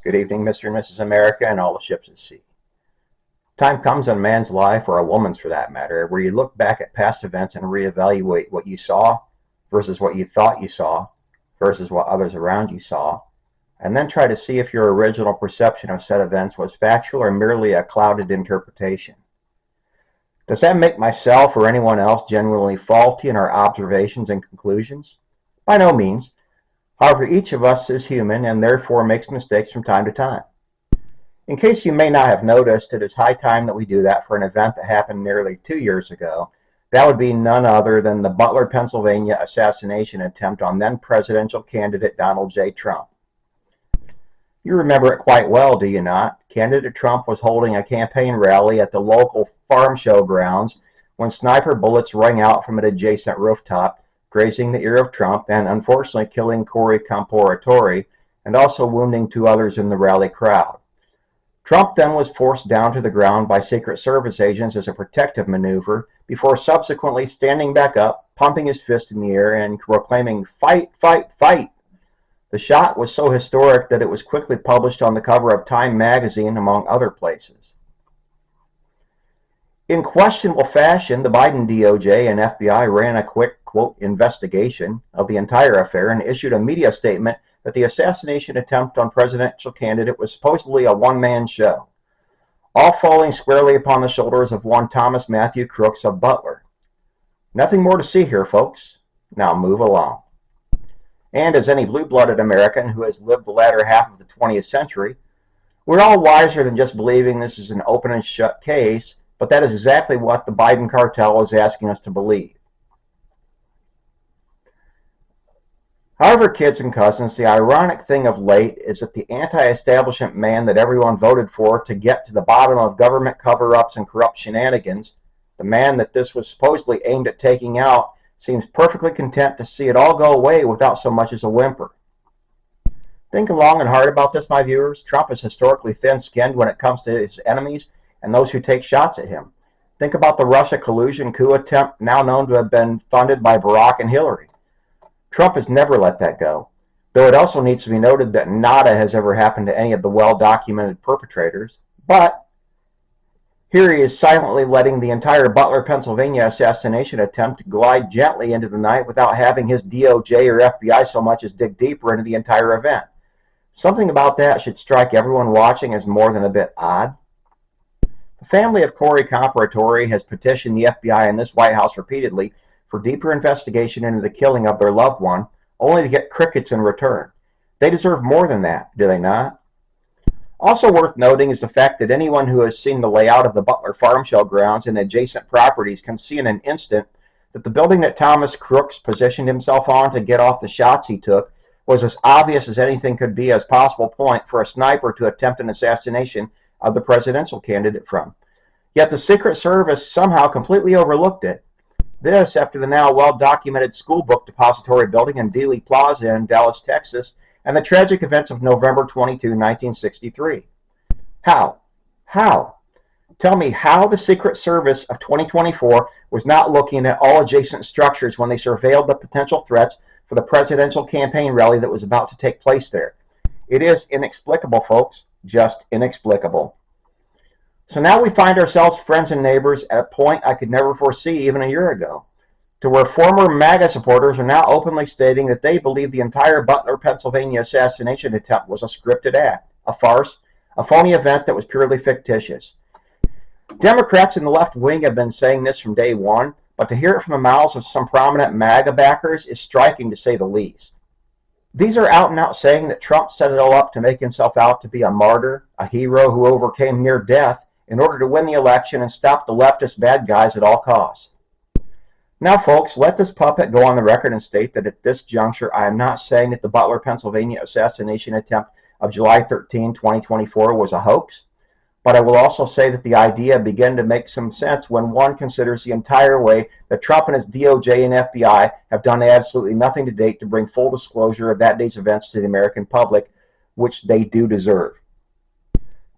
Good evening, Mr. and Mrs. America, and all the ships at sea. Time comes in a man's life, or a woman's for that matter, where you look back at past events and reevaluate what you saw versus what you thought you saw versus what others around you saw, and then try to see if your original perception of said events was factual or merely a clouded interpretation. Does that make myself or anyone else genuinely faulty in our observations and conclusions? By no means. However, each of us is human and therefore makes mistakes from time to time. In case you may not have noticed, it is high time that we do that for an event that happened nearly 2 years ago. That would be none other than the Butler, Pennsylvania assassination attempt on then presidential candidate Donald J. Trump. You remember it quite well, do you not? Candidate Trump was holding a campaign rally at the local farm show grounds when sniper bullets rang out from an adjacent rooftop, grazing the ear of Trump and unfortunately killing Co-Conspirators and also wounding two others in the rally crowd. Trump then was forced down to the ground by Secret Service agents as a protective maneuver before subsequently standing back up, pumping his fist in the air and proclaiming, "Fight, fight, fight!" The shot was so historic that it was quickly published on the cover of Time magazine, among other places. In questionable fashion, the Biden DOJ and FBI ran a quick, quote, investigation of the entire affair and issued a media statement that the assassination attempt on presidential candidate was supposedly a one-man show, all falling squarely upon the shoulders of one Thomas Matthew Crooks of Butler. Nothing more to see here, folks. Now move along. And as any blue-blooded American who has lived the latter half of the 20th century, we're all wiser than just believing this is an open and shut case, but that is exactly what the Biden cartel is asking us to believe. However, kids and cousins, the ironic thing of late is that the anti-establishment man that everyone voted for to get to the bottom of government cover-ups and corrupt shenanigans, the man that this was supposedly aimed at taking out, seems perfectly content to see it all go away without so much as a whimper. Think long and hard about this, my viewers. Trump is historically thin-skinned when it comes to his enemies and those who take shots at him. Think about the Russia collusion coup attempt now known to have been funded by Barack and Hillary. Trump has never let that go, though it also needs to be noted that nada has ever happened to any of the well-documented perpetrators. But here he is silently letting the entire Butler, Pennsylvania assassination attempt glide gently into the night without having his DOJ or FBI so much as dig deeper into the entire event. Something about that should strike everyone watching as more than a bit odd. The family of Co-Conspirators has petitioned the FBI and this White House repeatedly for deeper investigation into the killing of their loved one, only to get crickets in return. They deserve more than that, do they not? Also worth noting is the fact that anyone who has seen the layout of the Butler farm show grounds and adjacent properties can see in an instant that the building that Thomas Crooks positioned himself on to get off the shots he took was as obvious as anything could be as possible point for a sniper to attempt an assassination of the presidential candidate from. Yet the Secret Service somehow completely overlooked it. This after the now well-documented school book depository building in Dealey Plaza in Dallas, Texas, and the tragic events of November 22, 1963. How? Tell me how the Secret Service of 2024 was not looking at all adjacent structures when they surveilled the potential threats for the presidential campaign rally that was about to take place there. It is inexplicable, folks, just inexplicable. So now we find ourselves, friends and neighbors, at a point I could never foresee even a year ago, to where former MAGA supporters are now openly stating that they believe the entire Butler, Pennsylvania assassination attempt was a scripted act, a farce, a phony event that was purely fictitious. Democrats in the left wing have been saying this from day one, but to hear it from the mouths of some prominent MAGA backers is striking to say the least. These are out and out saying that Trump set it all up to make himself out to be a martyr, a hero who overcame near death in order to win the election and stop the leftist bad guys at all costs. Now, folks, let this puppet go on the record and state that at this juncture, I am not saying that the Butler, Pennsylvania assassination attempt of July 13, 2024 was a hoax, but I will also say that the idea began to make some sense when one considers the entire way that Trump and his DOJ and FBI have done absolutely nothing to date to bring full disclosure of that day's events to the American public, which they do deserve.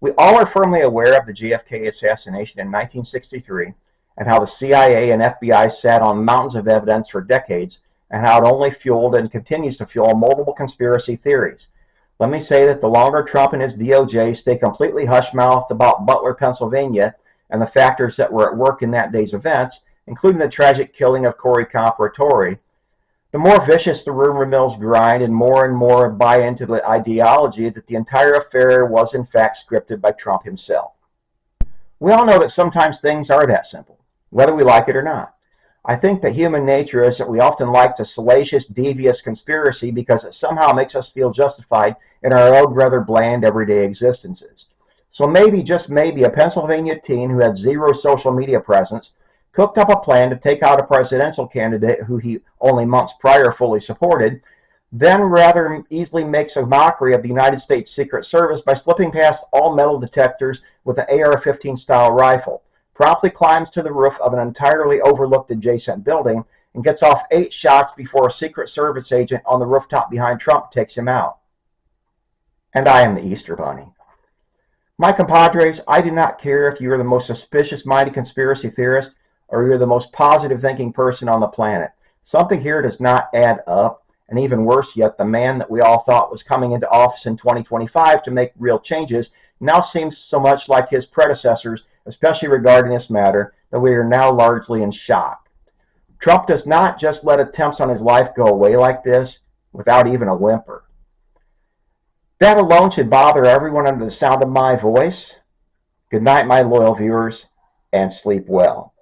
We all are firmly aware of the JFK assassination in 1963 and how the CIA and FBI sat on mountains of evidence for decades and how it only fueled and continues to fuel multiple conspiracy theories. Let me say that the longer Trump and his DOJ stay completely hush-mouthed about Butler, Pennsylvania, and the factors that were at work in that day's events, including the tragic killing of Co-Conspirators, the more vicious the rumor mills grind and more buy into the ideology that the entire affair was in fact scripted by Trump himself. We all know that sometimes things are that simple, whether we like it or not. I think that human nature is that we often like the salacious, devious conspiracy because it somehow makes us feel justified in our own rather bland everyday existences. So maybe, just maybe, a Pennsylvania teen who had zero social media presence cooked up a plan to take out a presidential candidate who he only months prior fully supported, then rather easily makes a mockery of the United States Secret Service by slipping past all metal detectors with an AR-15 style rifle, promptly climbs to the roof of an entirely overlooked adjacent building, and gets off 8 shots before a Secret Service agent on the rooftop behind Trump takes him out. And I am the Easter Bunny. My compadres, I do not care if you are the most suspicious-minded conspiracy theorist or you're the most positive-thinking person on the planet. Something here does not add up, and even worse yet, the man that we all thought was coming into office in 2025 to make real changes now seems so much like his predecessors, especially regarding this matter, that we are now largely in shock. Trump does not just let attempts on his life go away like this without even a whimper. That alone should bother everyone under the sound of my voice. Good night, my loyal viewers, and sleep well.